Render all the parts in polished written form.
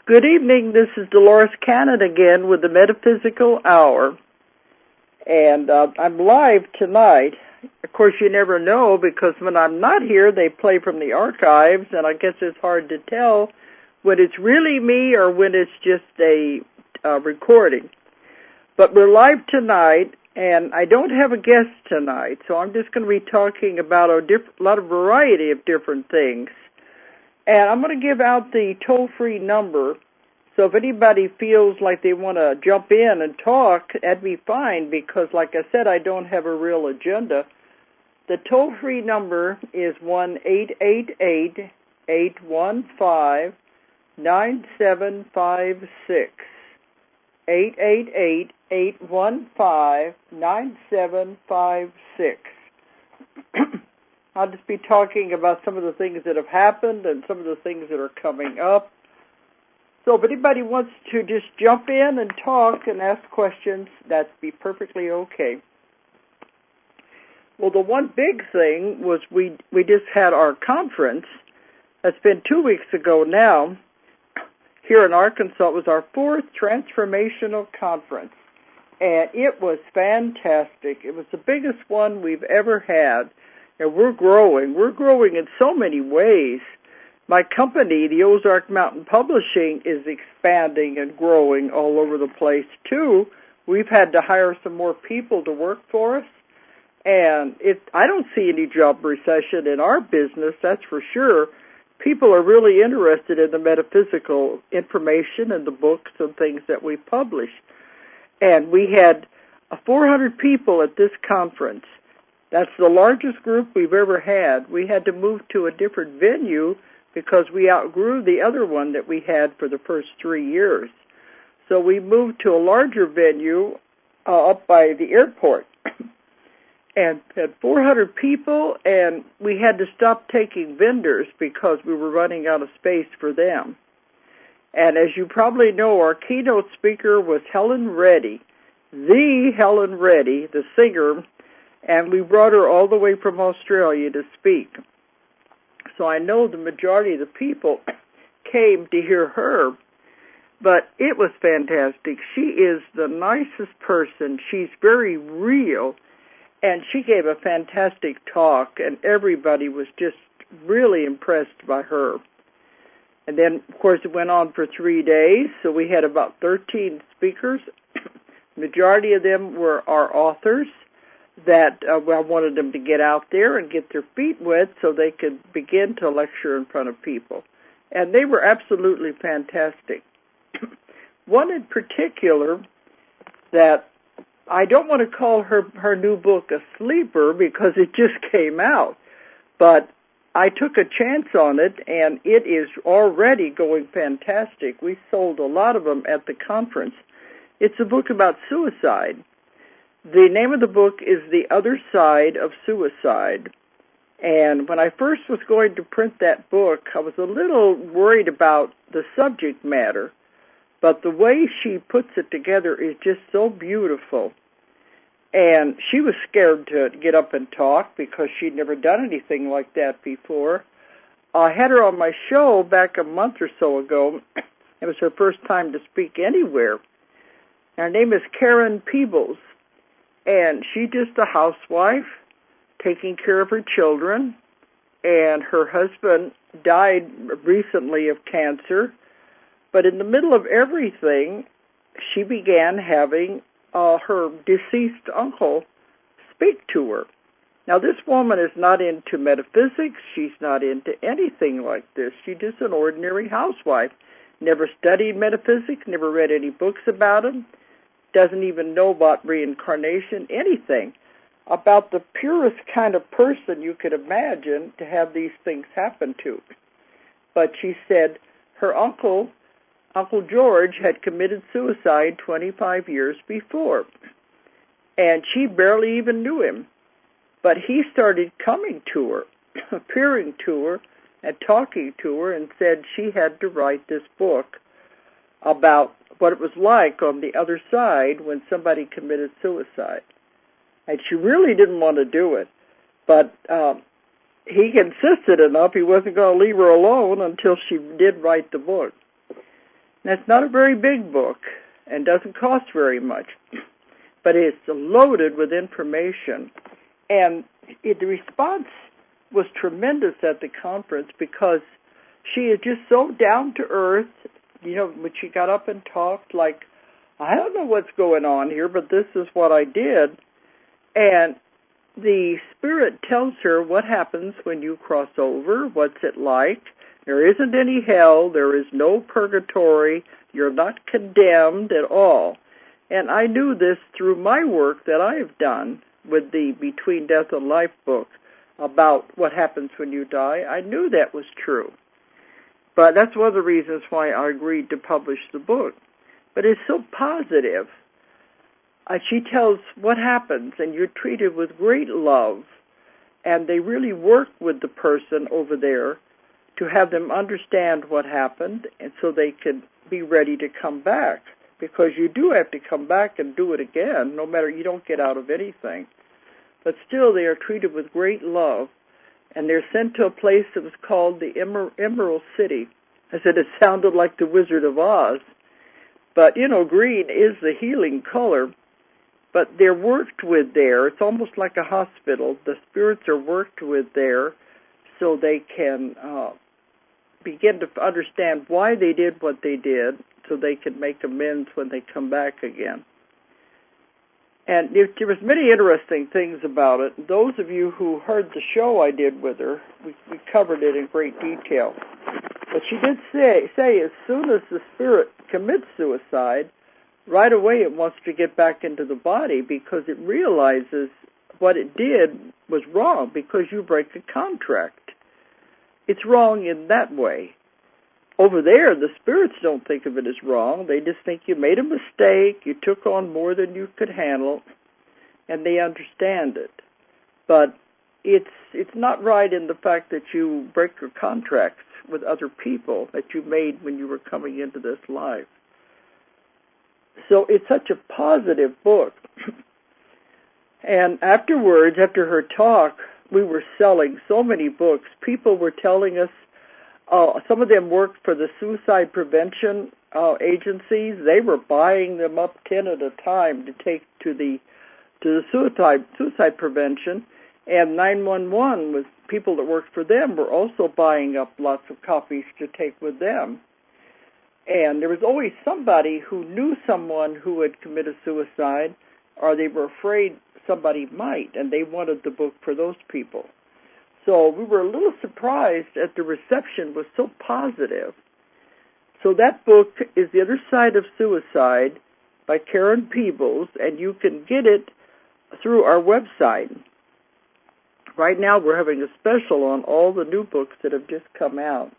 Good evening. This is Dolores Cannon again with the Metaphysical Hour. And I'm live tonight. Of course, you never know because when I'm not here, they play from the archives, and I guess it's hard to tell when it's really me or when it's just a recording. But we're live tonight, and I don't have a guest tonight, so I'm just going to be talking about a lot of variety of different things. And I'm going to give out the toll-free number, so if anybody feels like they want to jump in and talk, that'd be fine, because like I said, I don't have a real agenda. The toll-free number is 1-888-815-9756. 888-815-9756. I'll just be talking about some of the things that have happened and some of the things that are coming up. So if anybody wants to just jump in and talk and ask questions, that'd be perfectly okay. Well, the one big thing was we just had our conference. That's been 2 weeks ago now. Here in Arkansas, it was our 4th transformational conference, and it was fantastic. It was the biggest one we've ever had. And we're growing. We're growing in so many ways. My company, the Ozark Mountain Publishing, is expanding and growing all over the place, too. We've had to hire some more people to work for us. And I don't see any job recession in our business, that's for sure. People are really interested in the metaphysical information and the books and things that we publish. And we had 400 people at this conference. That's the largest group we've ever had. We had to move to a different venue because we outgrew the other one that we had for the first 3 years. So we moved to a larger venue up by the airport and had 400 people, and we had to stop taking vendors because we were running out of space for them. And as you probably know, our keynote speaker was Helen Reddy, the singer, and we brought her all the way from Australia to speak. So I know the majority of the people came to hear her, but it was fantastic. She is the nicest person. She's very real, and she gave a fantastic talk, and everybody was just really impressed by her. And then, of course, it went on for 3 days, so we had about 13 speakers. Majority of them were our authors that I wanted them to get out there and get their feet wet so they could begin to lecture in front of people. And they were absolutely fantastic. One in particular that I don't want to call her new book a sleeper because it just came out, but I took a chance on it, and it is already going fantastic. We sold a lot of them at the conference. It's a book about suicide. The name of the book is The Other Side of Suicide. And when I first was going to print that book, I was a little worried about the subject matter. But the way she puts it together is just so beautiful. And she was scared to get up and talk because she'd never done anything like that before. I had her on my show back a month or so ago. It was her first time to speak anywhere. Her name is Karen Peebles. And she's just a housewife taking care of her children. And her husband died recently of cancer. But in the middle of everything, she began having her deceased uncle speak to her. Now, this woman is not into metaphysics. She's not into anything like this. She's just an ordinary housewife. Never studied metaphysics, never read any books about them. Doesn't even know about reincarnation, anything. About the purest kind of person you could imagine to have these things happen to. But she said her Uncle George, had committed suicide 25 years before. And she barely even knew him. But he started coming to her, appearing to her, and talking to her, and said she had to write this book about what it was like on the other side when somebody committed suicide. And she really didn't want to do it. But he insisted enough he wasn't going to leave her alone until she did write the book. And it's not a very big book and doesn't cost very much, but it's loaded with information. And the response was tremendous at the conference because she is just so down to earth. When she got up and talked, like, I don't know what's going on here, but this is what I did. And the Spirit tells her what happens when you cross over, what's it like. There isn't any hell. There is no purgatory. You're not condemned at all. And I knew this through my work that I have done with the Between Death and Life book about what happens when you die. I knew that was true. But that's one of the reasons why I agreed to publish the book. But it's so positive. She tells what happens, and you're treated with great love. And they really work with the person over there to have them understand what happened, and so they can be ready to come back. Because you do have to come back and do it again, no matter, you don't get out of anything. But still, they are treated with great love. And they're sent to a place that was called the Emerald City. I said it sounded like the Wizard of Oz. But, green is the healing color. But they're worked with there. It's almost like a hospital. The spirits are worked with there so they can begin to understand why they did what they did, so they can make amends when they come back again. And there was many interesting things about it. Those of you who heard the show I did with her, we covered it in great detail. But she did say as soon as the spirit commits suicide, right away it wants to get back into the body because it realizes what it did was wrong because you break a contract. It's wrong in that way. Over there, the spirits don't think of it as wrong. They just think you made a mistake, you took on more than you could handle, and they understand it. But it's not right in the fact that you break your contracts with other people that you made when you were coming into this life. So it's such a positive book. And afterwards, after her talk, we were selling so many books. People were telling us, some of them worked for the suicide prevention agencies. They were buying them up 10 at a time to take to the suicide prevention. And 911 was people that worked for them were also buying up lots of copies to take with them. And there was always somebody who knew someone who had committed suicide, or they were afraid somebody might, and they wanted the book for those people. So we were a little surprised that the reception was so positive. So that book is The Other Side of Suicide by Karen Peebles, and you can get it through our website. Right now we're having a special on all the new books that have just come out.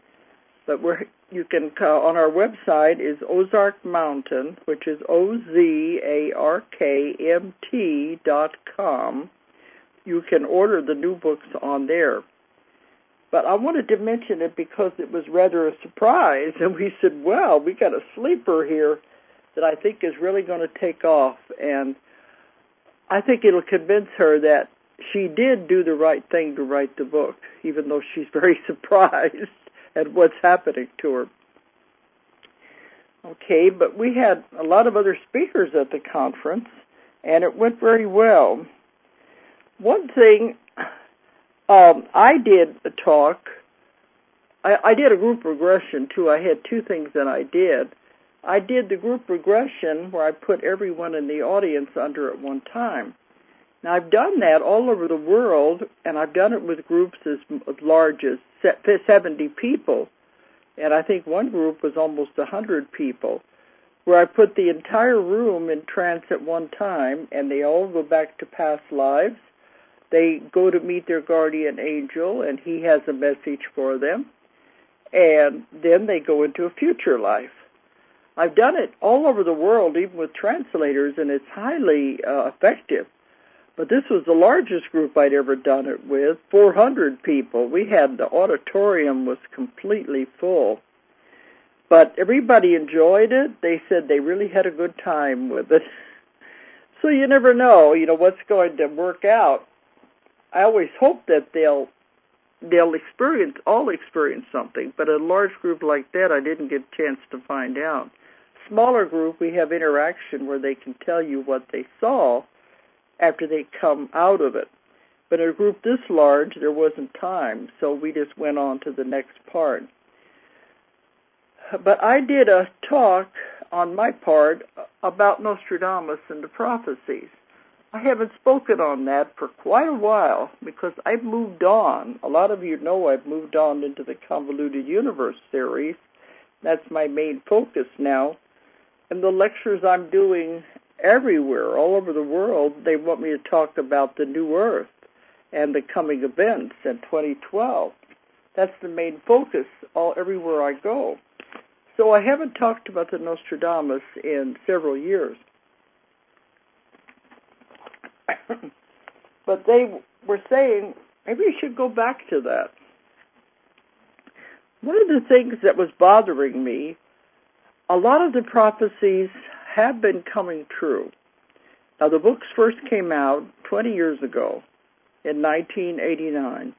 But you can on our website is Ozark Mountain, which is OZARKMT.com. You can order the new books on there. But I wanted to mention it because it was rather a surprise, and we said, well, we got a sleeper here that I think is really going to take off, and I think it'll convince her that she did do the right thing to write the book, even though she's very surprised at what's happening to her. Okay, but we had a lot of other speakers at the conference, and it went very well. One thing, I did a talk. I did a group regression, too. I had two things that I did. I did the group regression where I put everyone in the audience under at one time. Now, I've done that all over the world, and I've done it with groups as large as 70 people. And I think one group was almost 100 people, where I put the entire room in trance at one time, and they all go back to past lives. They go to meet their guardian angel, and he has a message for them. And then they go into a future life. I've done it all over the world, even with translators, and it's highly effective. But this was the largest group I'd ever done it with, 400 people. The auditorium was completely full. But everybody enjoyed it. They said they really had a good time with it. So you never know, what's going to work out. I always hope that they'll they'll all experience something, but a large group like that, I didn't get a chance to find out. Smaller group, we have interaction where they can tell you what they saw after they come out of it. But in a group this large, there wasn't time, so we just went on to the next part. But I did a talk on my part about Nostradamus and the prophecies. I haven't spoken on that for quite a while because I've moved on. A lot of you know I've moved on into the Convoluted Universe series. That's my main focus now. And the lectures I'm doing everywhere, all over the world, they want me to talk about the new Earth and the coming events in 2012. That's the main focus everywhere I go. So I haven't talked about the Nostradamus in several years. But they were saying, maybe you should go back to that. One of the things that was bothering me, a lot of the prophecies have been coming true. Now, the books first came out 20 years ago in 1989.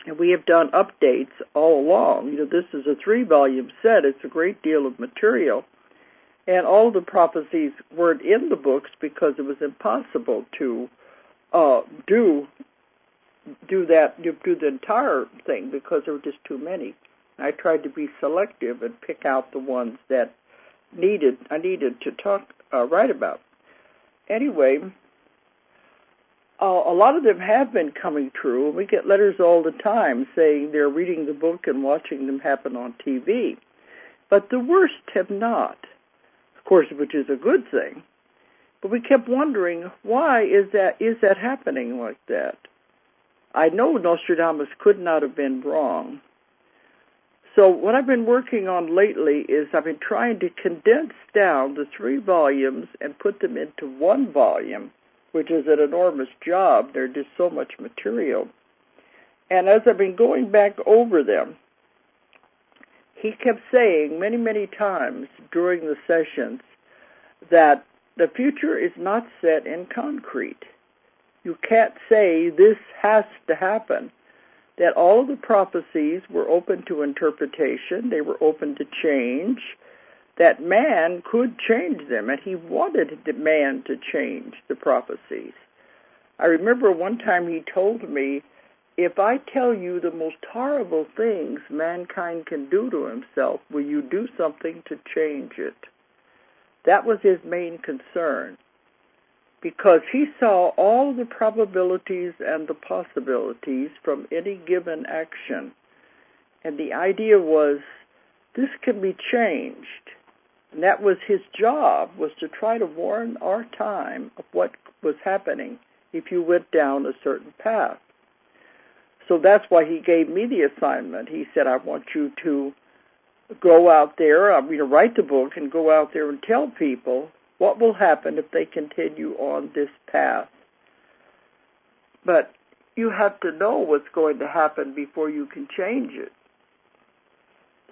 And we have done updates all along. You know, this is a 3-volume set. It's a great deal of material. And all the prophecies weren't in the books because it was impossible to do the entire thing because there were just too many. I tried to be selective and pick out the ones that I needed to write about. Anyway, a lot of them have been coming true. We get letters all the time saying they're reading the book and watching them happen on TV. But the worst have not, of course, which is a good thing. But we kept wondering, why is that happening like that? I know Nostradamus could not have been wrong. So what I've been working on lately is I've been trying to condense down the 3 volumes and put them into 1 volume, which is an enormous job. There's just so much material. And as I've been going back over them, he kept saying many, many times during the sessions that the future is not set in concrete. You can't say this has to happen. That all of the prophecies were open to interpretation, they were open to change, that man could change them, and he wanted the man to change the prophecies. I remember one time he told me, if I tell you the most horrible things mankind can do to himself, will you do something to change it? That was his main concern, because he saw all the probabilities and the possibilities from any given action. And the idea was, this can be changed. And that was his job, was to try to warn our time of what was happening if you went down a certain path. So that's why he gave me the assignment. He said, I want you to go out there, write the book and go out there and tell people what will happen if they continue on this path. But you have to know what's going to happen before you can change it.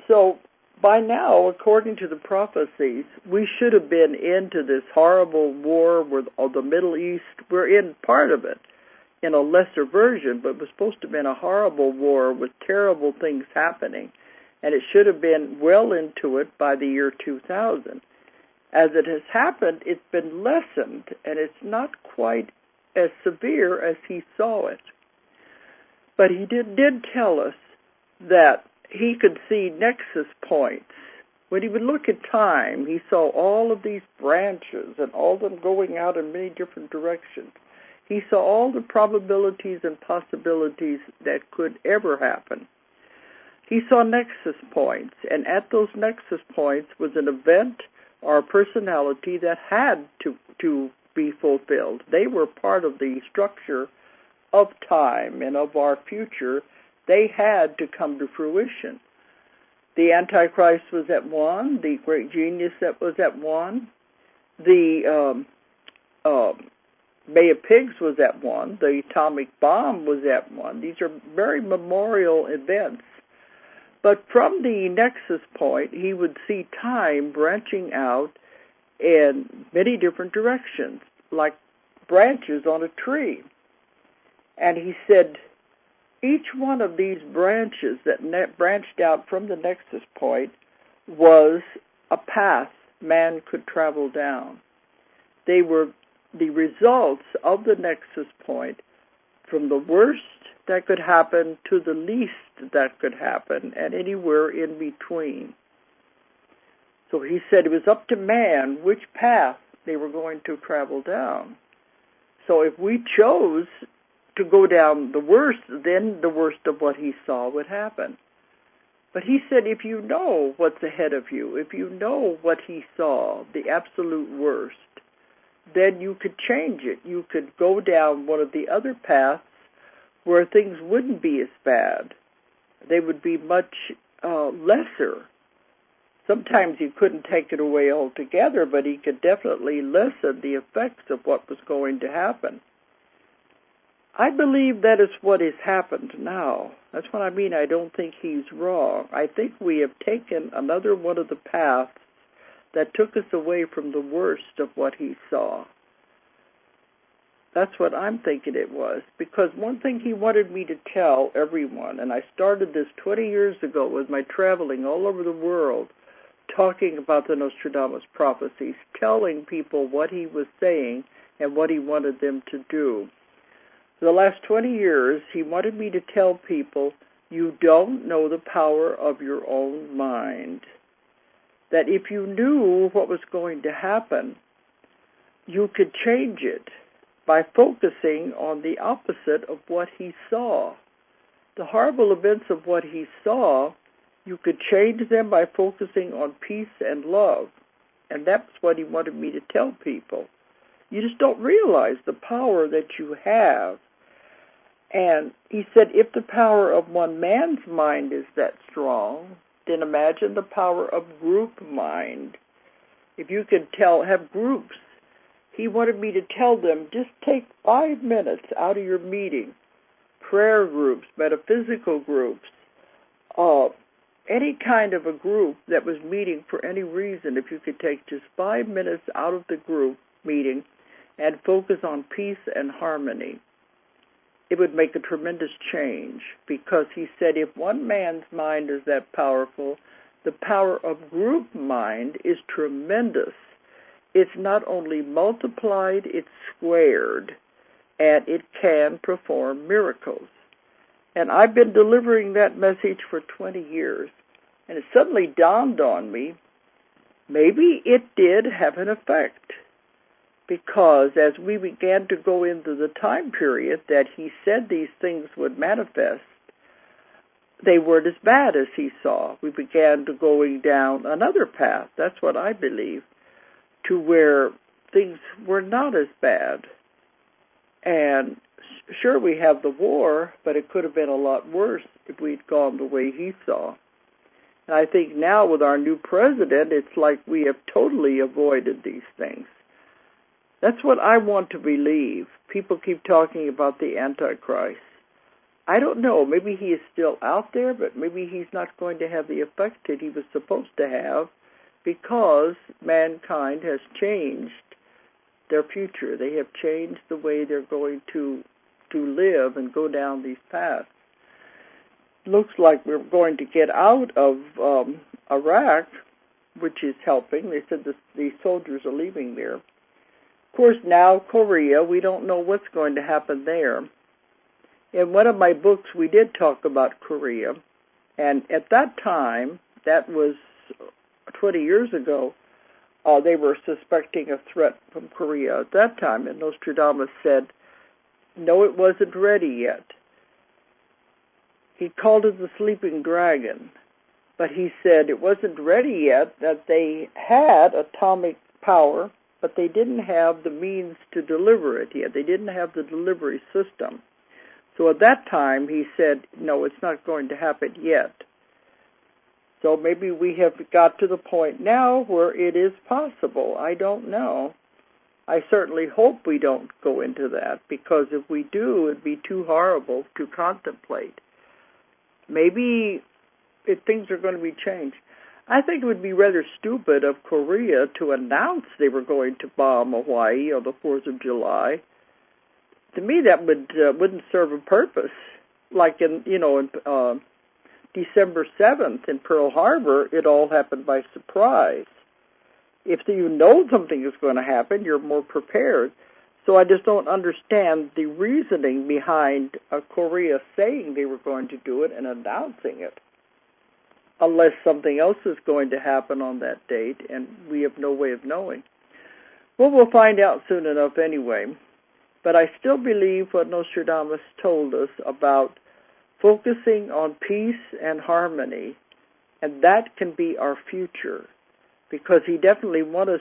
So by now, according to the prophecies, we should have been into this horrible war with the Middle East. We're in part of it in a lesser version, but it was supposed to have been a horrible war with terrible things happening. And it should have been well into it by the year 2000. As it has happened, it's been lessened, and it's not quite as severe as he saw it. But he did tell us that he could see nexus points. When he would look at time, he saw all of these branches and all of them going out in many different directions. He saw all the probabilities and possibilities that could ever happen. He saw nexus points, and at those nexus points was an event or a personality that had to be fulfilled. They were part of the structure of time and of our future. They had to come to fruition. The Antichrist was at 1, the great genius that was at 1, the Bay of Pigs was at 1, the atomic bomb was at 1. These are very memorial events. But from the nexus point, he would see time branching out in many different directions, like branches on a tree. And he said, each one of these branches that branched out from the nexus point was a path man could travel down. They were the results of the nexus point, from the worst that could happen to the least that could happen, and anywhere in between. So he said it was up to man which path they were going to travel down. So if we chose to go down the worst, then the worst of what he saw would happen. But he said if you know what's ahead of you, if you know what he saw, the absolute worst, then you could change it. You could go down one of the other paths where things wouldn't be as bad. They would be much lesser. Sometimes he couldn't take it away altogether, but he could definitely lessen the effects of what was going to happen. I believe that is what has happened now. That's what I mean. I don't think he's wrong. I think we have taken another one of the paths that took us away from the worst of what he saw. That's what I'm thinking it was. Because one thing he wanted me to tell everyone, and I started this 20 years ago with my traveling all over the world, talking about the Nostradamus Prophecies, telling people what he was saying and what he wanted them to do. For the last 20 years, he wanted me to tell people, you don't know the power of your own mind. That if you knew what was going to happen, you could change it by focusing on the opposite of what he saw. The horrible events of what he saw, you could change them by focusing on peace and love. And that's what he wanted me to tell people. You just don't realize the power that you have. And he said, if the power of one man's mind is that strong, then imagine the power of group mind. If you could have groups, he wanted me to tell them, just take 5 minutes out of your meeting, prayer groups, metaphysical groups, any kind of a group that was meeting for any reason, if you could take just 5 minutes out of the group meeting and focus on peace and harmony, it would make a tremendous change, because he said if one man's mind is that powerful, the power of group mind is tremendous. It's not only multiplied, it's squared, and it can perform miracles. And I've been delivering that message for 20 years, and it suddenly dawned on me, maybe it did have an effect. Because as we began to go into the time period that he said these things would manifest, they weren't as bad as he saw. We began to going down another path, that's what I believe, to where things were not as bad. And sure, we have the war, but it could have been a lot worse if we'd gone the way he saw. And I think now with our new president, it's like we have totally avoided these things. That's what I want to believe. People keep talking about the Antichrist. I don't know. Maybe he is still out there, but maybe he's not going to have the effect that he was supposed to have, because mankind has changed their future. They have changed the way they're going to live and go down these paths. Looks like we're going to get out of Iraq, which is helping. They said the soldiers are leaving there. Of course, now Korea, we don't know what's going to happen there. In one of my books, we did talk about Korea, and at that time, that was 20 years ago, they were suspecting a threat from Korea at that time, and Nostradamus said, no, it wasn't ready yet. He called it the sleeping dragon, but he said it wasn't ready yet, that they had atomic power, but they didn't have the means to deliver it yet. They didn't have the delivery system. So at that time, he said, no, it's not going to happen yet. So maybe we have got to the point now where it is possible. I don't know. I certainly hope we don't go into that, because if we do, it'd be too horrible to contemplate. Maybe things are going to be changed. I think it would be rather stupid of Korea to announce they were going to bomb Hawaii on the 4th of July. To me, that wouldn't serve a purpose. like in December 7th in Pearl Harbor, it all happened by surprise. If you know something is going to happen, you're more prepared. So I just don't understand the reasoning behind Korea saying they were going to do it and announcing it, unless something else is going to happen on that date, and we have no way of knowing. Well, we'll find out soon enough anyway. But I still believe what Nostradamus told us about focusing on peace and harmony, and that can be our future, because he definitely wanted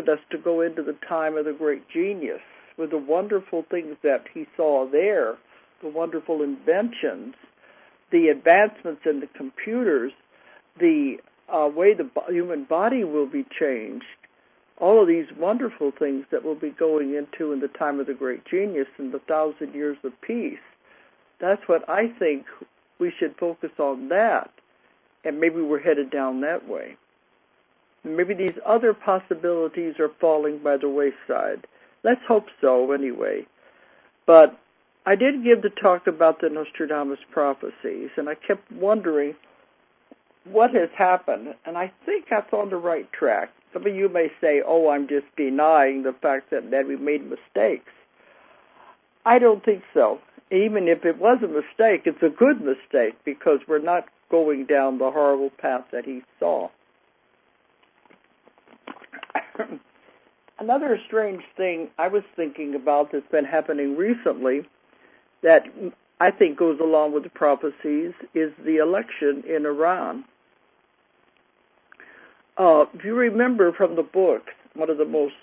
us to go into the time of the great genius with the wonderful things that he saw there, the wonderful inventions, the advancements in the computers, the way the human body will be changed, all of these wonderful things that we'll be going into in the time of the great genius and the 1,000 years of peace. That's what I think we should focus on, that, and maybe we're headed down that way. Maybe these other possibilities are falling by the wayside. Let's hope so, anyway. But I did give the talk about the Nostradamus Prophecies, and I kept wondering what has happened, and I think that's on the right track. Some of you may say, oh, I'm just denying the fact that we made mistakes. I don't think so. Even if it was a mistake, it's a good mistake, because we're not going down the horrible path that he saw. Another strange thing I was thinking about that's been happening recently that I think goes along with the prophecies is the election in Iran. If you remember from the books, one of the most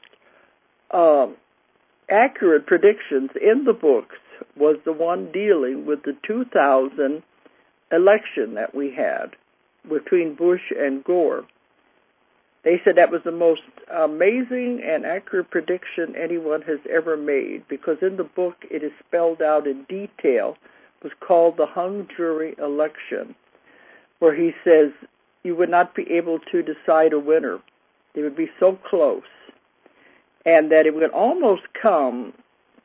accurate predictions in the books was the one dealing with the 2000 election that we had between Bush and Gore. They said that was the most amazing and accurate prediction anyone has ever made, because in the book it is spelled out in detail. It was called the hung jury election, where he says you would not be able to decide a winner. They would be so close, and that it would almost come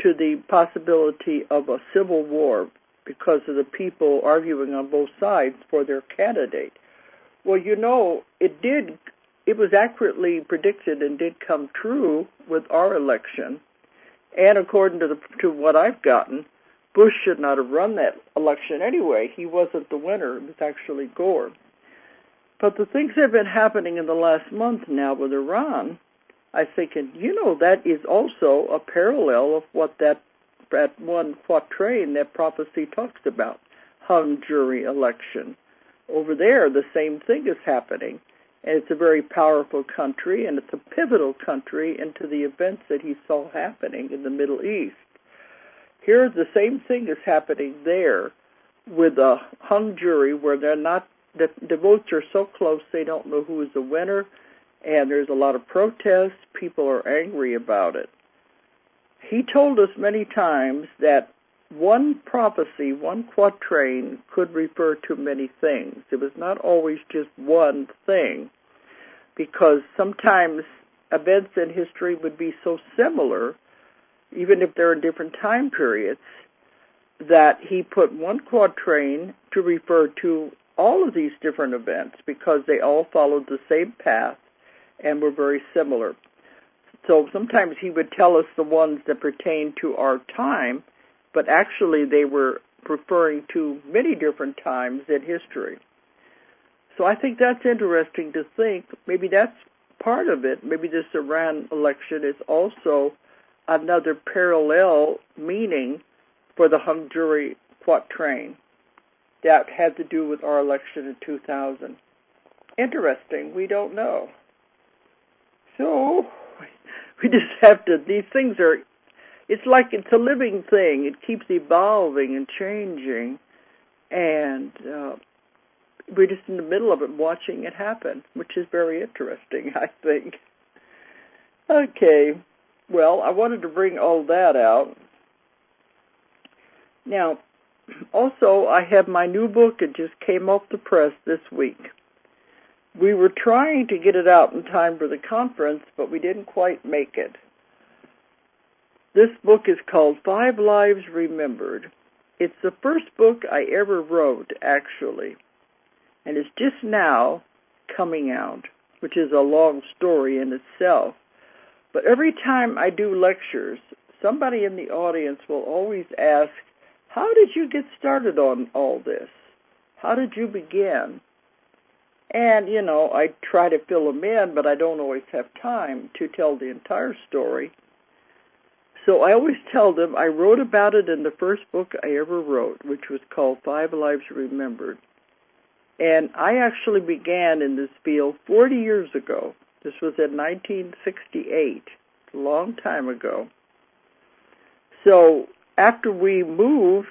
to the possibility of a civil war because of the people arguing on both sides for their candidate. Well, it was accurately predicted and did come true with our election. And according to what I've gotten, Bush should not have run that election anyway. He wasn't the winner. It was actually Gore. But the things that have been happening in the last month now with Iran, I think, and that is also a parallel of what that one quatrain, that prophecy talks about, hung jury election. Over there, the same thing is happening. And it's a very powerful country, and it's a pivotal country into the events that he saw happening in the Middle East. Here, the same thing is happening there with a hung jury, where the votes are so close they don't know who is the winner, and there's a lot of protests. People are angry about it. He told us many times that one prophecy, one quatrain, could refer to many things. It was not always just one thing, because sometimes events in history would be so similar, even if they're in different time periods, that he put one quatrain to refer to all of these different events, because they all followed the same path and were very similar. So sometimes he would tell us the ones that pertain to our time, but actually they were referring to many different times in history. So I think that's interesting to think. Maybe that's part of it. Maybe this Iran election is also another parallel meaning for the hung jury quatrain that had to do with our election in 2000. Interesting. We don't know. So we just have to, these things are, it's like it's a living thing. It keeps evolving and changing, and we're just in the middle of it watching it happen, which is very interesting, I think. Okay, well, I wanted to bring all that out. Now, also, I have my new book. It just came off the press this week. We were trying to get it out in time for the conference, but we didn't quite make it. This book is called 5 Lives Remembered, It's the first book I ever wrote, actually, and it's just now coming out, which is a long story in itself. But every time I do lectures, somebody in the audience will always ask, how did you get started on all this? How did you begin? And, I try to fill them in, but I don't always have time to tell the entire story. So I always tell them I wrote about it in the first book I ever wrote, which was called 5 Lives Remembered. And I actually began in this field 40 years ago. This was in 1968, a long time ago. So after we moved,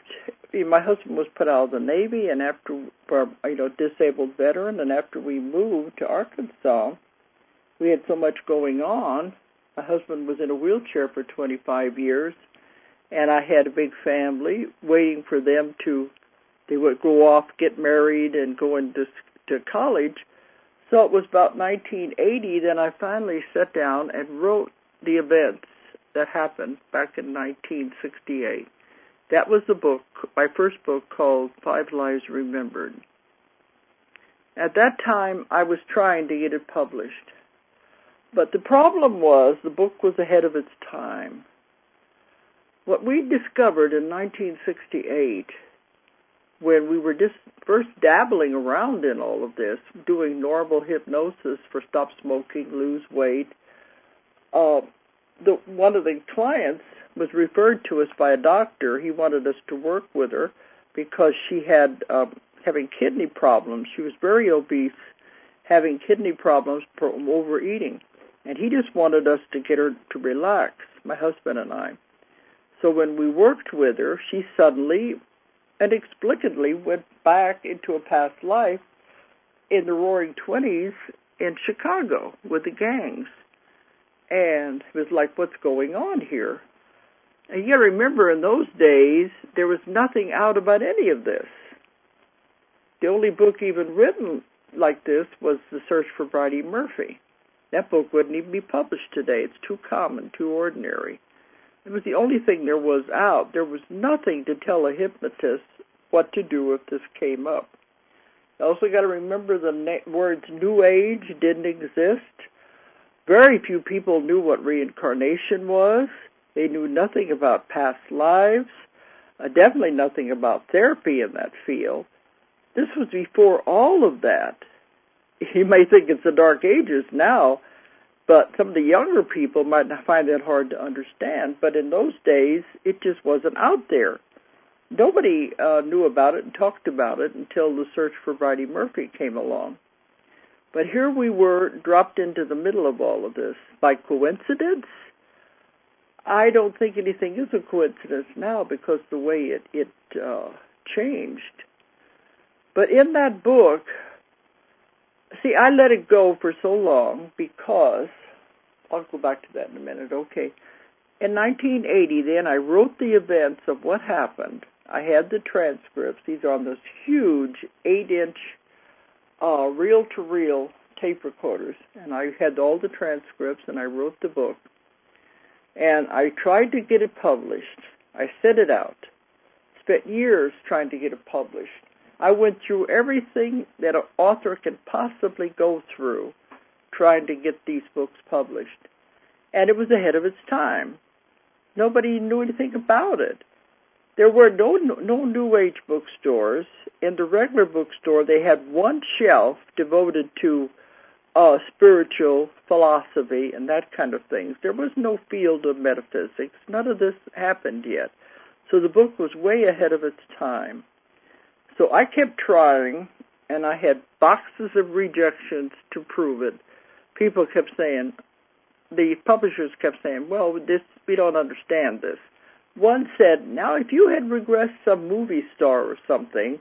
my husband was put out of the Navy, and after, disabled veteran, and after we moved to Arkansas, we had so much going on. My husband was in a wheelchair for 25 years, and I had a big family waiting for them they would go off, get married, and go into college. So it was about 1980, then I finally sat down and wrote the events that happened back in 1968. That was the book, my first book, called 5 Lives Remembered. At that time, I was trying to get it published. But the problem was the book was ahead of its time. What we discovered in 1968, when we were just first dabbling around in all of this, doing normal hypnosis for stop smoking, lose weight, one of the clients was referred to us by a doctor. He wanted us to work with her because she had having kidney problems. She was very obese, having kidney problems from overeating. And he just wanted us to get her to relax, my husband and I. So when we worked with her, she suddenly, inexplicably, went back into a past life in the Roaring 20s in Chicago with the gangs. And it was like, what's going on here? And you got to remember, in those days, there was nothing out about any of this. The only book even written like this was The Search for Bridie Murphy. That book wouldn't even be published today. It's too common, too ordinary. It was the only thing there was out. There was nothing to tell a hypnotist what to do if this came up. You also got to remember the words New Age didn't exist. Very few people knew what reincarnation was. They knew nothing about past lives, definitely nothing about therapy in that field. This was before all of that. You may think it's the Dark Ages now, but some of the younger people might not find that hard to understand. But in those days, it just wasn't out there. Nobody knew about it and talked about it until The Search for Bridie Murphy came along. But here we were, dropped into the middle of all of this. By coincidence? I don't think anything is a coincidence now because the way it changed. But in that book, see, I let it go for so long because, I'll go back to that in a minute, okay. In 1980, then, I wrote the events of what happened. I had the transcripts. These are on this huge 8-inch reel-to-reel tape recorders. And I had all the transcripts, and I wrote the book. And I tried to get it published. I sent it out. Spent years trying to get it published. I went through everything that an author can possibly go through trying to get these books published. And it was ahead of its time. Nobody knew anything about it. There were no New Age bookstores. In the regular bookstore, they had one shelf devoted to spiritual philosophy and that kind of things. There was no field of metaphysics. None of this happened yet. So the book was way ahead of its time. So I kept trying, and I had boxes of rejections to prove it. People kept saying, the publishers kept saying, well, we don't understand this. One said, now if you had regressed some movie star or something,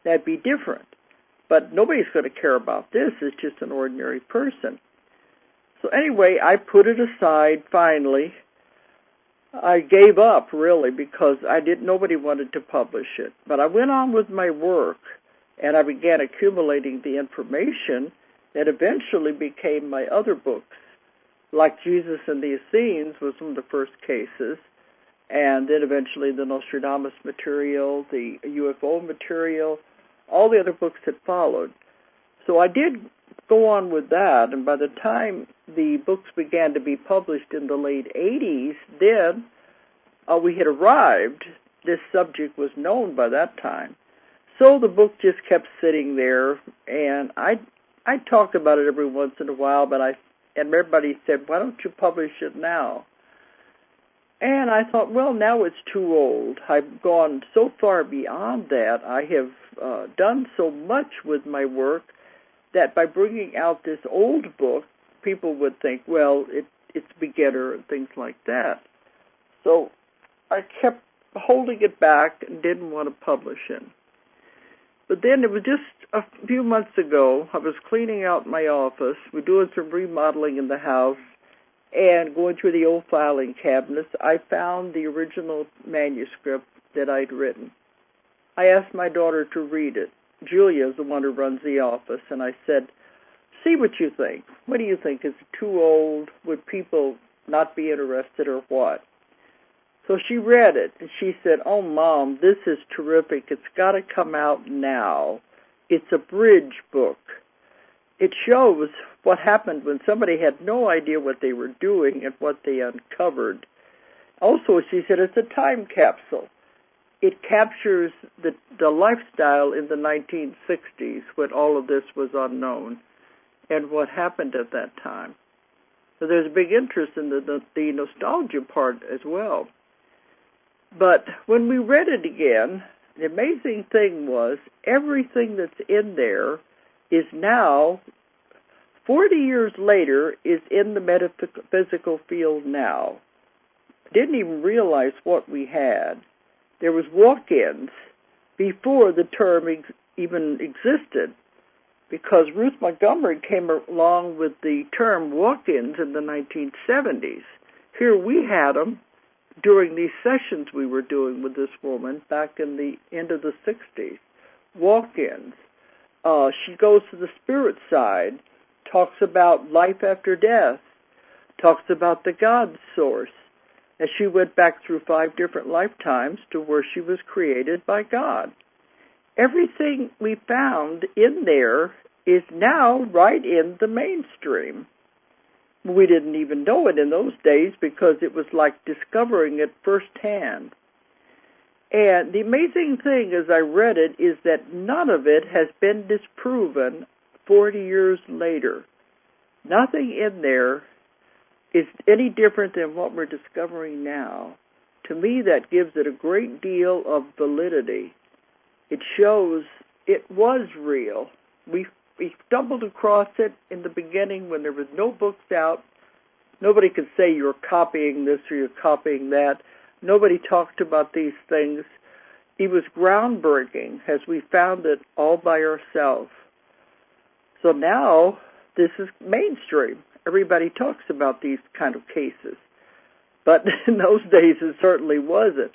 that'd be different. But nobody's going to care about this. It's just an ordinary person. So anyway, I put it aside finally. I gave up, really, because nobody wanted to publish it. But I went on with my work, and I began accumulating the information that eventually became my other books. Like Jesus and the Essenes was one of the first cases, and then eventually the Nostradamus material, the UFO material, all the other books that followed. So I did go on with that, and by the time the books began to be published in the late 80s, then we had arrived. This subject was known by that time. So the book just kept sitting there, and I talked about it every once in a while, and everybody said, why don't you publish it now? And I thought, well, now it's too old. I've gone so far beyond that. I have done so much with my work that by bringing out this old book, people would think, well, it's beginner and things like that. So I kept holding it back and didn't want to publish it. But then it was just a few months ago, I was cleaning out my office. We're doing some remodeling in the house, and going through the old filing cabinets, I found the original manuscript that I'd written. I asked my daughter to read it. Julia is the one who runs the office, and I said, see what you think. What do you think? Is it too old? Would people not be interested or what? So she read it, and she said, oh, Mom, this is terrific. It's got to come out now. It's a bridge book. It shows what happened when somebody had no idea what they were doing and what they uncovered. Also, she said, it's a time capsule. It captures the lifestyle in the 1960s when all of this was unknown and what happened at that time. So there's a big interest in the nostalgia part as well. But when we read it again, the amazing thing was everything that's in there is now, 40 years later, is in the metaphysical field now. Didn't even realize what we had. There was walk-ins before the term even existed, because Ruth Montgomery came along with the term walk-ins in the 1970s. Here we had them during these sessions we were doing with this woman back in the end of the 60s. Walk-ins. She goes to the spirit side, talks about life after death, talks about the God source, as she went back through 5 different lifetimes to where she was created by God. Everything we found in there is now right in the mainstream. We didn't even know it in those days because it was like discovering it firsthand. And the amazing thing as I read it is that none of it has been disproven 40 years later. Nothing in there is any different than what we're discovering now. To me, that gives it a great deal of validity. It shows it was real. We stumbled across it in the beginning when there was no books out. Nobody could say you're copying this or you're copying that. Nobody talked about these things. It was groundbreaking as we found it all by ourselves. So now this is mainstream. Everybody talks about these kind of cases. But in those days it certainly wasn't.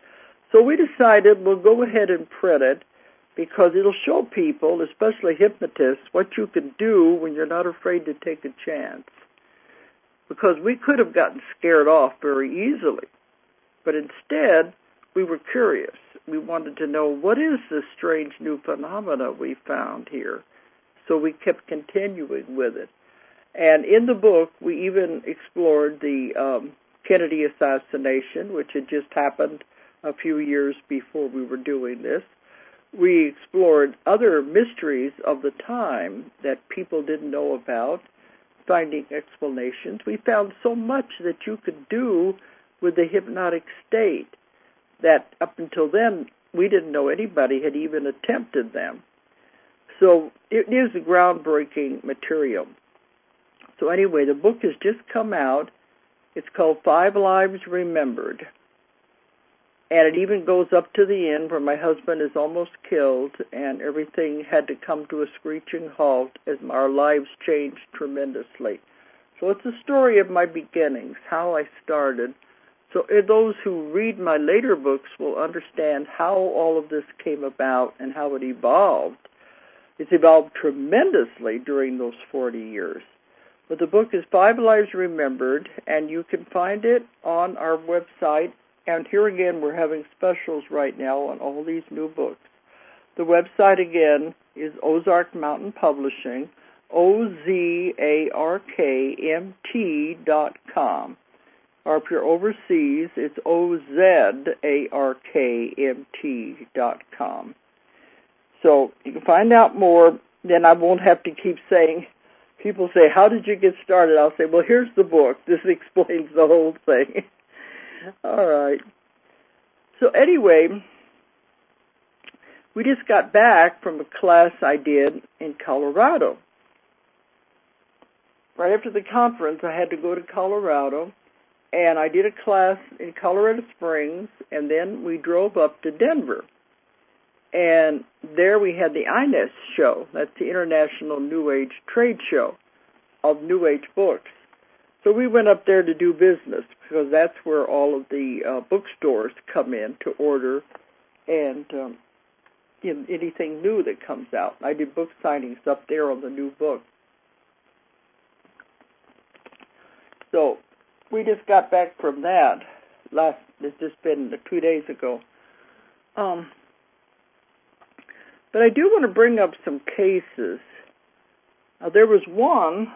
So we decided we'll go ahead and print it, because it'll show people, especially hypnotists, what you can do when you're not afraid to take a chance. Because we could have gotten scared off very easily. But instead, we were curious. We wanted to know, what is this strange new phenomena we found here? So we kept continuing with it. And in the book, we even explored the Kennedy assassination, which had just happened a few years before we were doing this. We explored other mysteries of the time that people didn't know about, finding explanations. We found so much that you could do with the hypnotic state that up until then we didn't know anybody had even attempted them. So it is a groundbreaking material. So anyway, the book has just come out. It's called 5 Lives Remembered. And it even goes up to the end where my husband is almost killed and everything had to come to a screeching halt as our lives changed tremendously. So it's a story of my beginnings, how I started. So those who read my later books will understand how all of this came about and how it evolved. It's evolved tremendously during those 40 years. But the book is 5 Lives Remembered, and you can find it on our website, And here again, we're having specials right now on all these new books. The website again is Ozark Mountain Publishing, OZARKMT.com. Or if you're overseas, it's OZARKMT.com. So you can find out more. Then I won't have to keep saying, people say, how did you get started? I'll say, well, here's the book. This explains the whole thing. All right. So anyway, we just got back from a class I did in Colorado. Right after the conference, I had to go to Colorado, and I did a class in Colorado Springs, and then we drove up to Denver. And there we had the INES show. That's the International New Age Trade Show of New Age books. So we went up there to do business because that's where all of the bookstores come in to order and anything new that comes out. I did book signings up there on the new book. So we just got back from that. It's just been 2 days ago. But I do want to bring up some cases. There was one,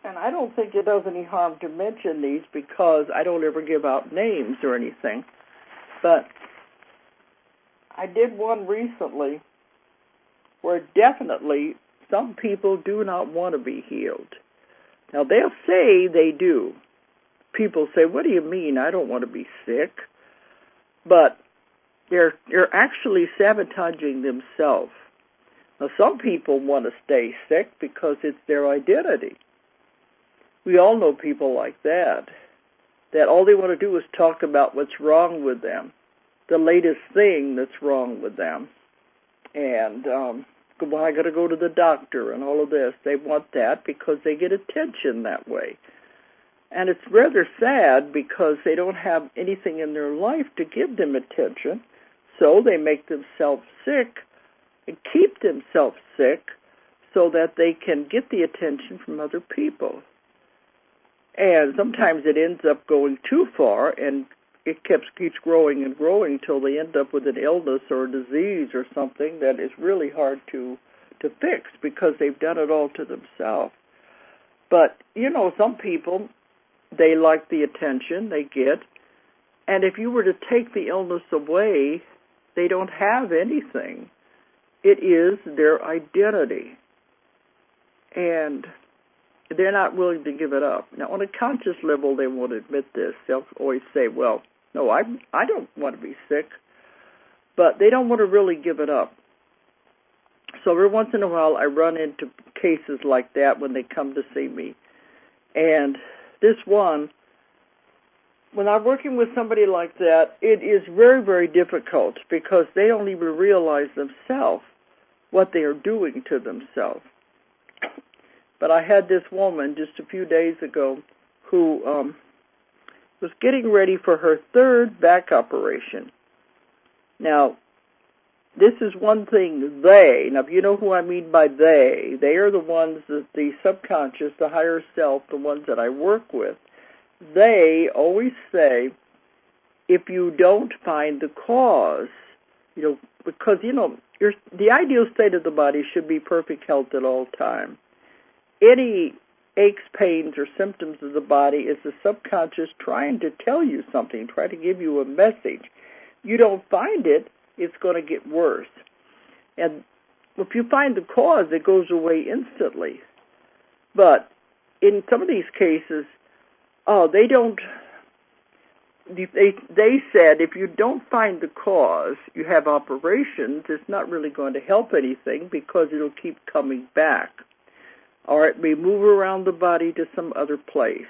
and I don't think it does any harm to mention these because I don't ever give out names or anything. But I did one recently where definitely some people do not want to be healed. Now, they'll say they do. People say, what do you mean? I don't want to be sick. But they're actually sabotaging themselves. Now, some people want to stay sick because it's their identity. We all know people like that all they want to do is talk about what's wrong with them, the latest thing that's wrong with them. And, well, I got to go to the doctor and all of this. They want that because they get attention that way. And it's rather sad because they don't have anything in their life to give them attention, so they make themselves sick and keep themselves sick so that they can get the attention from other people. And sometimes it ends up going too far, and it keeps growing and growing until they end up with an illness or a disease or something that is really hard to fix because they've done it all to themselves. But, some people, they like the attention they get, and if you were to take the illness away, they don't have anything. It is their identity, and they're not willing to give it up. Now, on a conscious level, they won't admit this. They'll always say, well, no, I don't want to be sick, but they don't want to really give it up. So every once in a while, I run into cases like that when they come to see me. And this one, when I'm working with somebody like that, it is very, very difficult because they don't even realize themselves what they are doing to themselves. But I had this woman just a few days ago who was getting ready for her third back operation. Now, this is one thing now if you know who I mean by they are the ones that the subconscious, the higher self, the ones that I work with. They always say, if you don't find the cause, because, the ideal state of the body should be perfect health at all time. Any aches, pains, or symptoms of the body is the subconscious trying to tell you something, trying to give you a message. You don't find it, it's going to get worse. And if you find the cause, it goes away instantly. But in some of these cases, they said if you don't find the cause, you have operations, it's not really going to help anything because it'll keep coming back. Or it may move around the body to some other place.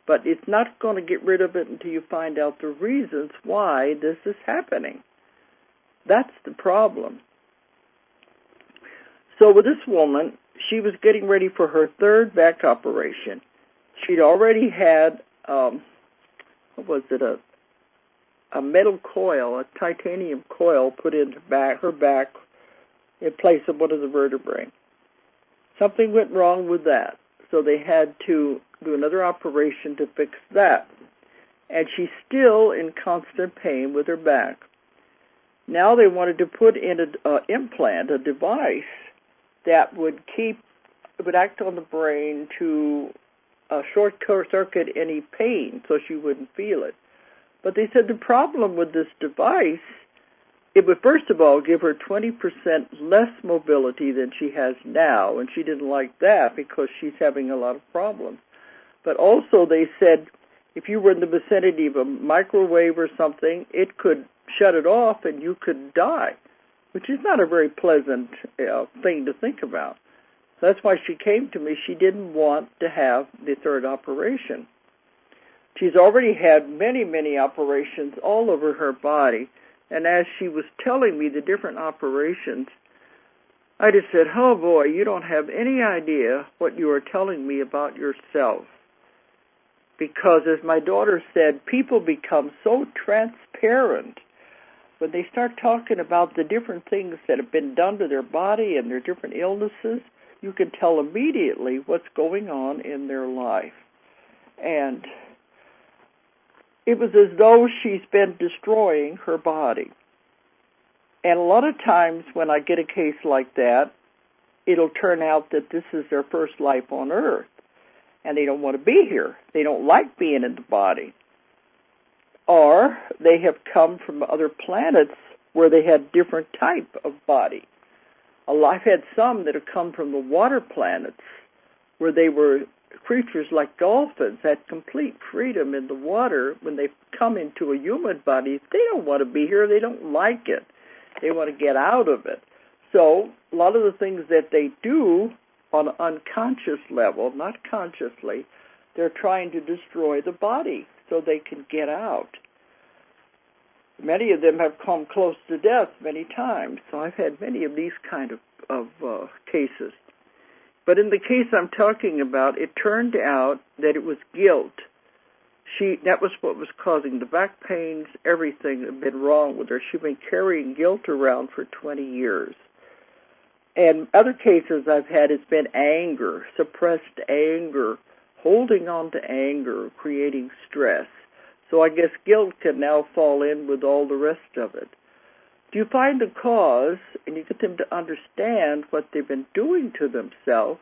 But it's not going to get rid of it until you find out the reasons why this is happening. That's the problem. So with this woman, she was getting ready for her third back operation. She'd already had, a metal coil, a titanium coil put in her back in place of one of the vertebrae. Something went wrong with that, so they had to do another operation to fix that. and she's still in constant pain with her back. Now they wanted to put in an implant, a device that would act on the brain to short-circuit any pain so she wouldn't feel it. But they said the problem with this device, it would first of all give her 20% less mobility than she has now, and she didn't like that because she's having a lot of problems. But also they said if you were in the vicinity of a microwave or something, it could shut it off and you could die, which is not a very pleasant thing to think about. So that's why she came to me. She didn't want to have the third operation. She's already had many, many operations all over her body, and as she was telling me the different operations, I just said, oh boy, you don't have any idea what you are telling me about yourself. Because as my daughter said, people become so transparent when they start talking about the different things that have been done to their body and their different illnesses. You can tell immediately what's going on in their life. And it was as though she's been destroying her body. And a lot of times when I get a case like that, it'll turn out that this is their first life on earth, and they don't want to be here. They don't like being in the body. Or they have come from other planets where they had different type of body. I've had some that have come from the water planets where they were creatures like dolphins, had complete freedom in the water. When they come into a human body, they don't want to be here. They don't like it. They want to get out of it. So a lot of the things that they do on an unconscious level, not consciously, they're trying to destroy the body so they can get out. Many of them have come close to death many times, so I've had many of these kind of cases. But in the case I'm talking about, it turned out that it was guilt. That was what was causing the back pains, everything had been wrong with her. She'd been carrying guilt around for 20 years. And other cases I've had, it's been anger, suppressed anger, holding on to anger, creating stress. So I guess guilt can now fall in with all the rest of it. If you find the cause and you get them to understand what they've been doing to themselves,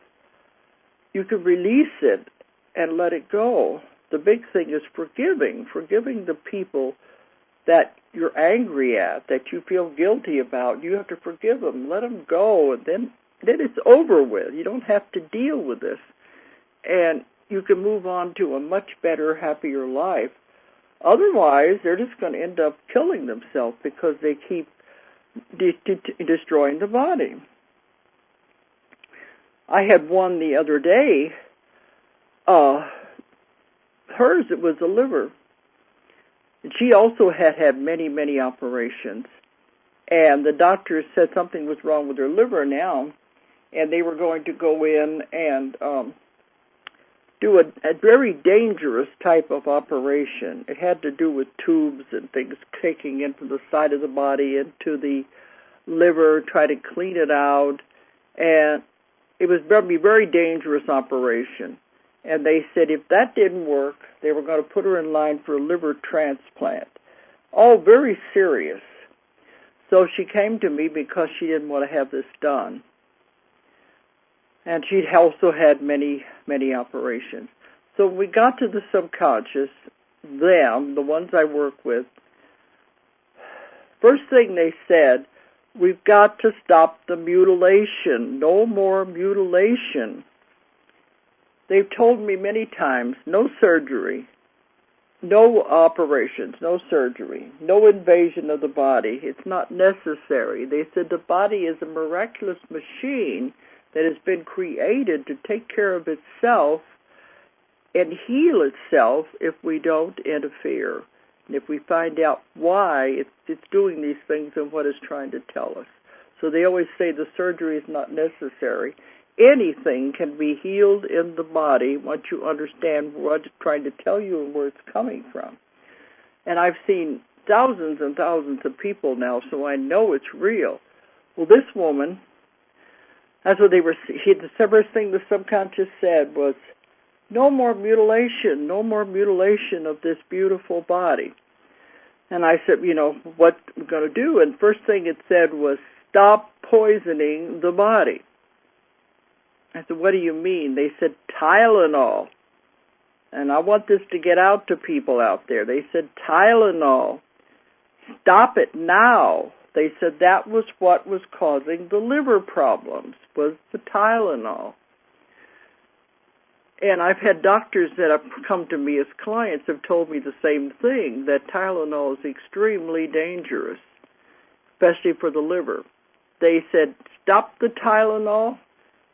you can release it and let it go. The big thing is forgiving the people that you're angry at, that you feel guilty about. You have to forgive them, let them go, and then it's over with. You don't have to deal with this. And you can move on to a much better, happier life. Otherwise, they're just going to end up killing themselves because they keep destroying the body. I had one the other day. Hers, it was the liver. She also had many, many operations. And the doctor said something was wrong with her liver now, and they were going to go in and do a very dangerous type of operation. It had to do with tubes and things taking in from the side of the body into the liver, try to clean it out. And it was going to be a very dangerous operation. And they said if that didn't work, they were going to put her in line for a liver transplant. All very serious. So she came to me because she didn't want to have this done. And she'd also had many, many operations. So when we got to the subconscious, the ones I work with, first thing they said, we've got to stop the mutilation. No more mutilation. They've told me many times, no surgery, no operations, no surgery, no invasion of the body. It's not necessary. They said the body is a miraculous machine that has been created to take care of itself and heal itself if we don't interfere. And if we find out why it's doing these things and what it's trying to tell us. So they always say the surgery is not necessary. Anything can be healed in the body once you understand what it's trying to tell you and where it's coming from. And I've seen thousands and thousands of people now, so I know it's real. Well, this woman, that's what they were. The first thing the subconscious said was, no more mutilation of this beautiful body. And I said, what we're going to do? And first thing it said was, stop poisoning the body. I said, what do you mean? They said, Tylenol. And I want this to get out to people out there. They said, Tylenol. Stop it now. They said that was what was causing the liver problems, was the Tylenol. And I've had doctors that have come to me as clients have told me the same thing, that Tylenol is extremely dangerous, especially for the liver. They said, stop the Tylenol,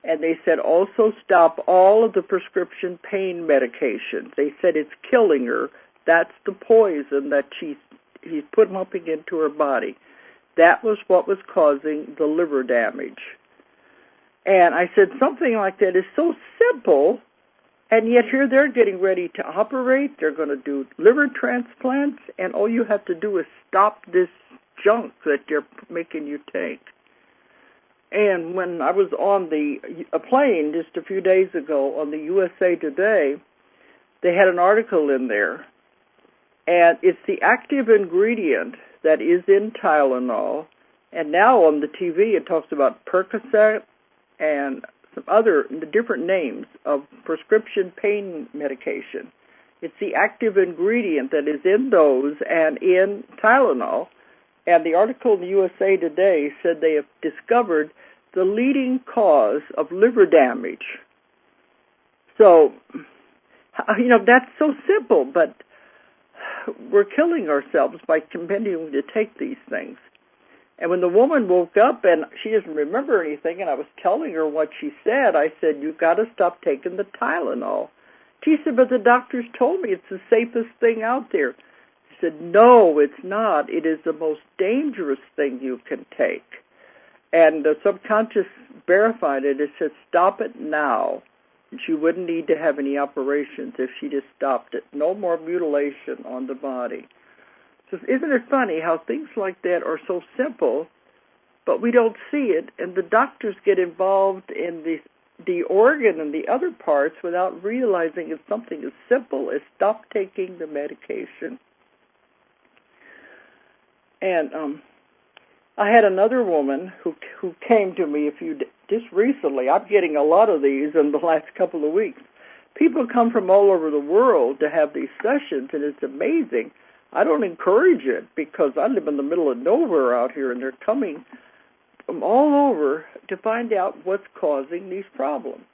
and they said also stop all of the prescription pain medications. They said it's killing her. That's the poison that he's pumping into her body. That was what was causing the liver damage. And I said, something like that is so simple, and yet here they're getting ready to operate. They're going to do liver transplants, and all you have to do is stop this junk that they're making you take. And when I was on a plane just a few days ago on the USA Today, they had an article in there, and it's the active ingredient that is in Tylenol. And now on the TV it talks about Percocet and some other different names of prescription pain medication. It's the active ingredient that is in those and in Tylenol. And the article in the USA Today said they have discovered the leading cause of liver damage. So, that's so simple, but we're killing ourselves by continuing to take these things. And when the woman woke up and she doesn't remember anything, and I was telling her what she said, I said, you've got to stop taking the Tylenol. She said, but the doctors told me it's the safest thing out there. I said, no, it's not. It is the most dangerous thing you can take. And the subconscious verified it. It said, stop it now. And she wouldn't need to have any operations if she just stopped it. No more mutilation on the body. So isn't it funny how things like that are so simple, but we don't see it, and the doctors get involved in the organ and the other parts without realizing it's something as simple as stop taking the medication. And I had another woman who came to me just recently. I'm getting a lot of these in the last couple of weeks. People come from all over the world to have these sessions, and it's amazing. I don't encourage it because I live in the middle of nowhere out here, and they're coming from all over to find out what's causing these problems.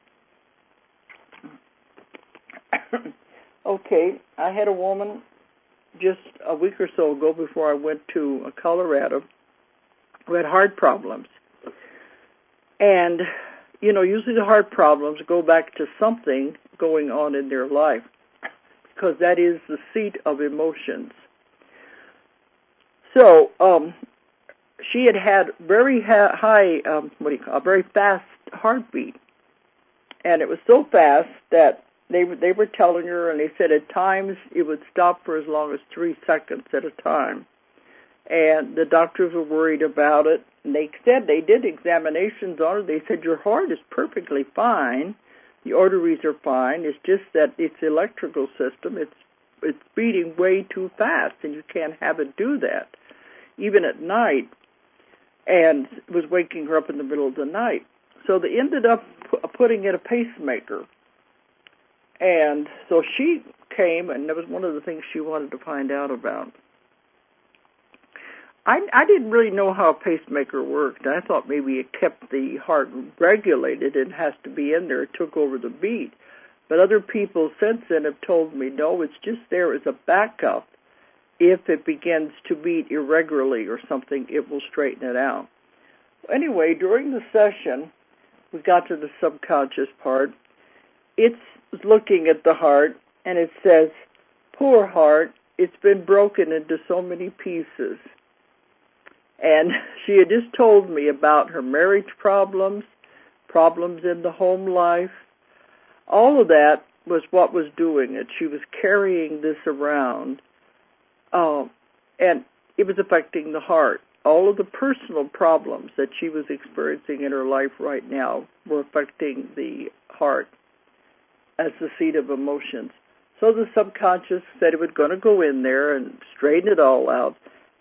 Okay, I had a woman just a week or so ago before I went to Colorado who had heart problems. And, usually the heart problems go back to something going on in their life because that is the seat of emotions. So she had very high, a very fast heartbeat. And it was so fast that they were telling her, and they said at times it would stop for as long as 3 seconds at a time. And the doctors were worried about it. And they said they did examinations on her. They said, your heart is perfectly fine. The arteries are fine. It's just that its electrical system, it's beating way too fast, and you can't have it do that, even at night. And it was waking her up in the middle of the night. So they ended up putting in a pacemaker. And so she came, and that was one of the things she wanted to find out about. I didn't really know how a pacemaker worked. I thought maybe it kept the heart regulated and has to be in there. It took over the beat. But other people since then have told me, no, it's just there as a backup. If it begins to beat irregularly or something, it will straighten it out. Anyway, during the session, we got to the subconscious part. It's looking at the heart, and it says, poor heart, it's been broken into so many pieces. And she had just told me about her marriage problems in the home life. All of that was what was doing it. She was carrying this around, and it was affecting the heart. All of the personal problems that she was experiencing in her life right now were affecting the heart. as the seat of emotions. So the subconscious said it was going to go in there and straighten it all out.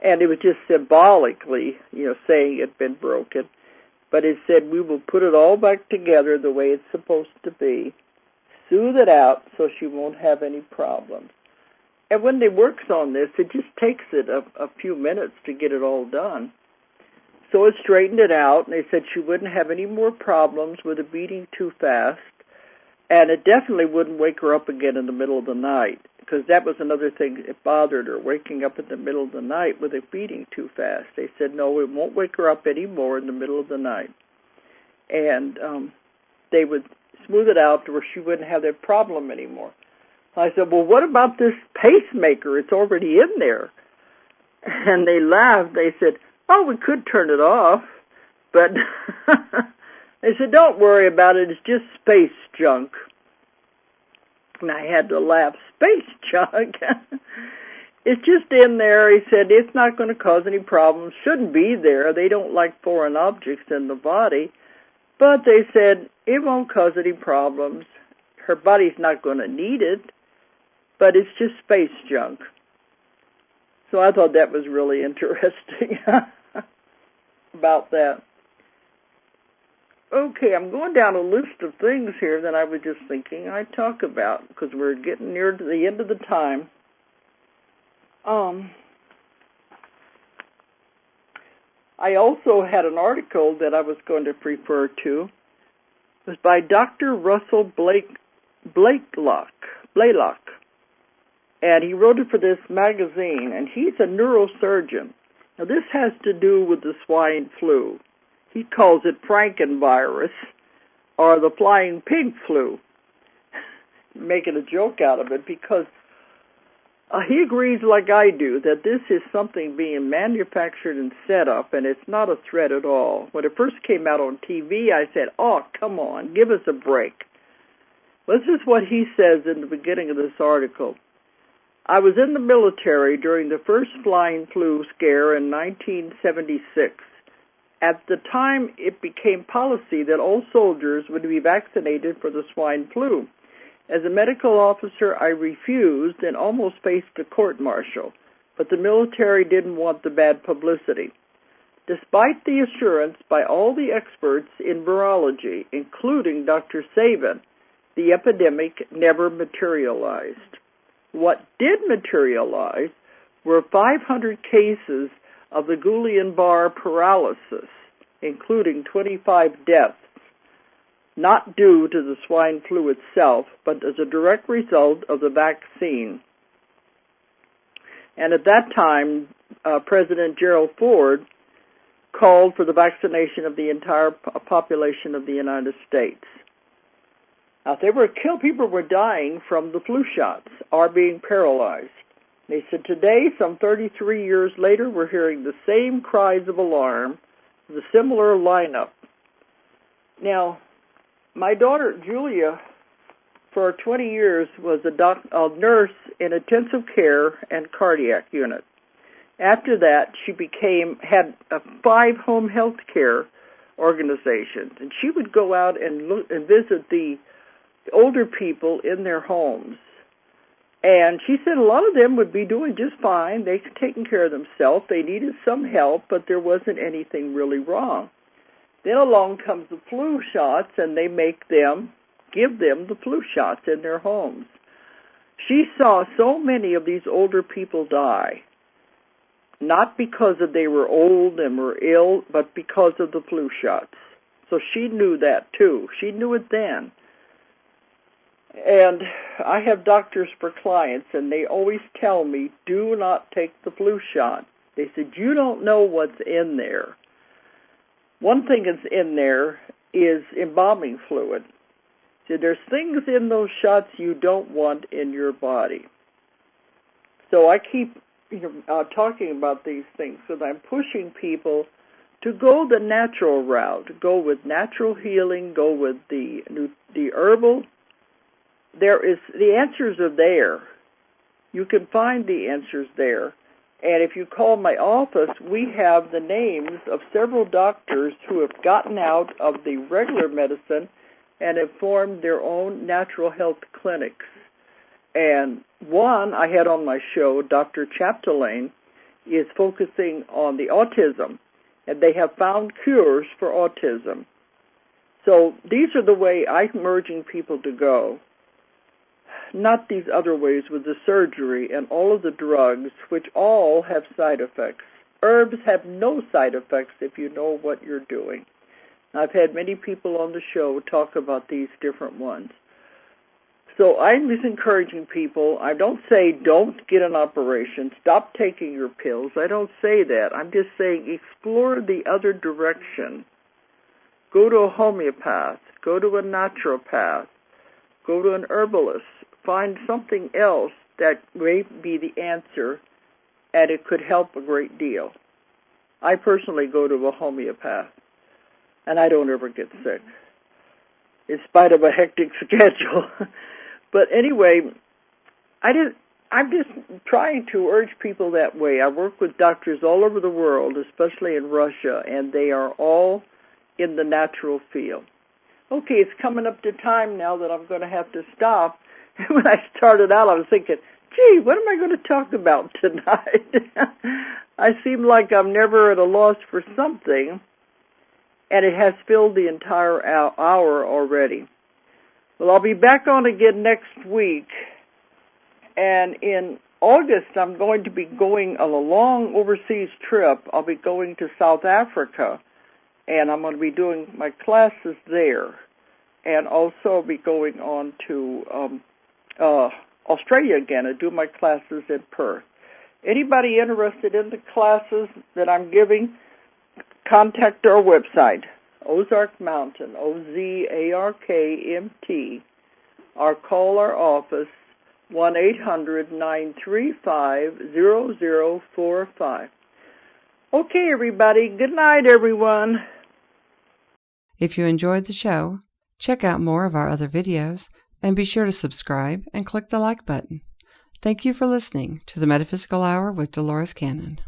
And it was just symbolically, saying it had been broken. But it said, we will put it all back together the way it's supposed to be, soothe it out so she won't have any problems. And when they works on this, it just takes it a few minutes to get it all done. So it straightened it out, and they said she wouldn't have any more problems with it beating too fast, and it definitely wouldn't wake her up again in the middle of the night, because that was another thing that bothered her, waking up in the middle of the night with it beating too fast. They said, no, it won't wake her up anymore in the middle of the night. And they would smooth it out to where she wouldn't have that problem anymore. I said, well, what about this pacemaker? It's already in there. And they laughed. They said, oh, we could turn it off. But they said, don't worry about it. It's just space junk. And I had to laugh. Space junk? It's just in there. He said, it's not going to cause any problems. Shouldn't be there. They don't like foreign objects in the body. But they said, it won't cause any problems. Her body's not going to need it. But it's just space junk. So I thought that was really interesting about that. Okay, I'm going down a list of things here that I was just thinking I'd talk about, because we're getting near to the end of the time. I also had an article that I was going to refer to. It was by Dr. Russell Blaylock. And he wrote it for this magazine, and he's a neurosurgeon. Now, this has to do with the swine flu. He calls it Frankenvirus, or the flying pig flu, making a joke out of it, because he agrees, like I do, that this is something being manufactured and set up, and it's not a threat at all. When it first came out on TV, I said, oh, come on, give us a break. Well, this is what he says in the beginning of this article. I was in the military during the first flying flu scare in 1976. At the time, it became policy that all soldiers would be vaccinated for the swine flu. As a medical officer, I refused and almost faced a court-martial, but the military didn't want the bad publicity. Despite the assurance by all the experts in virology, including Dr. Sabin, the epidemic never materialized. What did materialize were 500 cases of the Guillain-Barré paralysis, including 25 deaths, not due to the swine flu itself, but as a direct result of the vaccine. And at that time, President Gerald Ford called for the vaccination of the entire population of the United States. Now, people were dying from the flu shots or being paralyzed. They said today, some 33 years later, we're hearing the same cries of alarm, the similar lineup. Now, my daughter, Julia, for 20 years was a nurse in intensive care and cardiac unit. After that, she had 5 home health care organizations, and she would go out and visit the older people in their homes. And she said a lot of them would be doing just fine. They were taking care of themselves. They needed some help, but there wasn't anything really wrong. Then along comes the flu shots, and they give them the flu shots in their homes. She saw so many of these older people die, not because they were old and were ill, but because of the flu shots. So she knew that too. She knew it then. And I have doctors for clients, and they always tell me, do not take the flu shot. They said, you don't know what's in there. One thing that's in there is embalming fluid. So there's things in those shots you don't want in your body. So I keep talking about these things because I'm pushing people to go the natural route, go with natural healing, go with the herbal. The answers are there. You can find the answers there. And if you call my office, we have the names of several doctors who have gotten out of the regular medicine and have formed their own natural health clinics. And one I had on my show, Dr. Chapdelaine, is focusing on the autism, and they have found cures for autism. So these are the way I'm urging people to go, not these other ways with the surgery and all of the drugs, which all have side effects. Herbs have no side effects if you know what you're doing. I've had many people on the show talk about these different ones. So I'm just encouraging people. I don't say don't get an operation, stop taking your pills. I don't say that. I'm just saying explore the other direction. Go to a homeopath, go to a naturopath, go to an herbalist. Find something else that may be the answer, and it could help a great deal. I personally go to a homeopath, and I don't ever get sick, in spite of a hectic schedule. But anyway, I'm just trying to urge people that way. I work with doctors all over the world, especially in Russia, and they are all in the natural field. Okay, it's coming up to time now that I'm going to have to stop. When I started out, I was thinking, gee, what am I going to talk about tonight? I seem like I'm never at a loss for something, and it has filled the entire hour already. Well, I'll be back on again next week, and in August, I'm going to be going on a long overseas trip. I'll be going to South Africa, and I'm going to be doing my classes there, and also be going on to Australia again and do my classes in Perth. Anybody interested in the classes that I'm giving, contact our website, Ozark Mountain, OZARKMT, or call our office, 1-800-935-0045. Okay, everybody. Good night, everyone. If you enjoyed the show, check out more of our other videos and be sure to subscribe and click the like button. Thank you for listening to the Metaphysical Hour with Dolores Cannon.